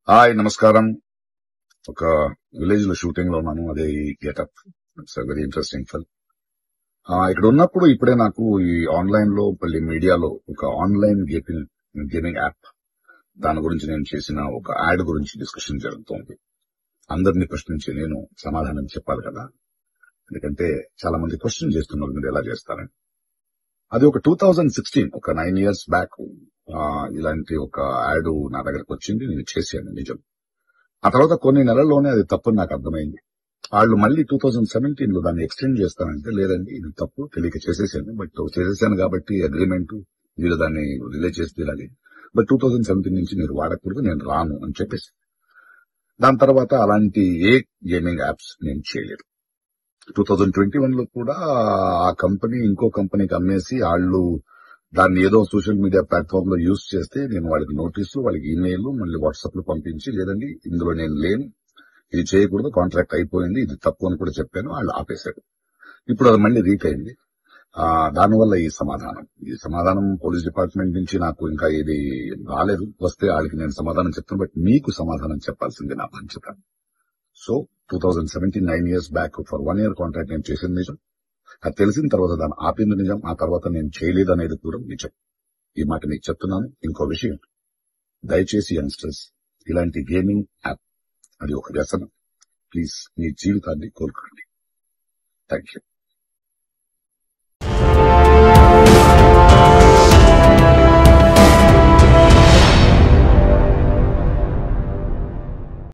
Hi, నమస్కారం. ఒక village లో షూటింగ్ లో ఉన్నాను. అదే ఈ getup. It's very interesting film. ఇక్కడ ఉన్నప్పుడు ఇప్పుడే నాకు ఈ ఆన్లైన్ లో మళ్ళీ మీడియాలో ఒక ఆన్లైన్ గేమింగ్ యాప్, దాని గురించి నేను చేసిన ఒక యాడ్ గురించి డిస్కషన్ జరుగుతోంది. అందరినీ ప్రశ్నించి నేను సమాధానం చెప్పాలి కదా, ఎందుకంటే చాలా మంది క్వశ్చన్ చేస్తున్నారు మీరు ఎలా చేస్తారని. అది ఒక 2016, ఒక 9 years బ్యాక్ ఇలాంటి ఒక యాడ్ నా దగ్గరకు వచ్చింది. నేను చేశాను, నిజం. ఆ తర్వాత కొన్ని నెలల్లోనే అది తప్పని నాకు అర్థమైంది. వాళ్ళు మళ్ళీ 2017 లో దాన్ని ఎక్స్టెండ్ చేస్తానంటే, లేదండి ఇది తప్పు, తెలియక చేసేసాను, బట్ చేసేసాను కాబట్టి అగ్రిమెంట్, మీరు దాన్ని రిలే చేసి తీరాలి, బట్ 2017 నుంచి మీరు వాడకూడదు, నేను రాను అని చెప్పేసి. దాని తర్వాత అలాంటి ఏ గేమింగ్ యాప్స్ నేను చేయలేదు. 2021 లో కూడా ఆ కంపెనీ ఇంకో కంపెనీకి అమ్మేసి వాళ్ళు దాన్ని ఏదో సోషల్ మీడియా ప్లాట్ఫామ్ లో యూజ్ చేస్తే, నేను వాళ్ళకి నోటీసులు, వాళ్ళకి ఈమెయిల్, మళ్ళీ వాట్సాప్ లో పంపించి, లేదండి ఇందులో నేను లేను, ఇది చేయకూడదు, కాంట్రాక్ట్ అయిపోయింది, ఇది తప్పు అని కూడా చెప్పాను. వాళ్ళు ఆపేశారు. ఇప్పుడు అది మళ్ళీ రీక్ అయింది. దానివల్ల ఈ సమాధానం పోలీస్ డిపార్ట్మెంట్ నుంచి నాకు ఇంకా ఇది రాలేదు. వస్తే వాళ్ళకి నేను సమాధానం చెప్తాను, బట్ మీకు సమాధానం చెప్పాల్సింది నా బాధ్యత. So 2017, 9 years back for 1 year contract నేను చేసింది నిజం. అది తెలిసిన తర్వాత దాన్ని ఆపింది నిజం. ఆ తర్వాత నేను చేయలేదు అనేది కూడా నిజం. ఈ మాట మీకు చెప్తున్నాను. ఇంకో విషయం, దయచేసి యంగ్స్టర్స్, ఇలాంటి గేమింగ్ యాప్ అది ఒక వ్యసనం. ప్లీజ్ మీ జీవితాన్ని కోల్పోండి. Thank you.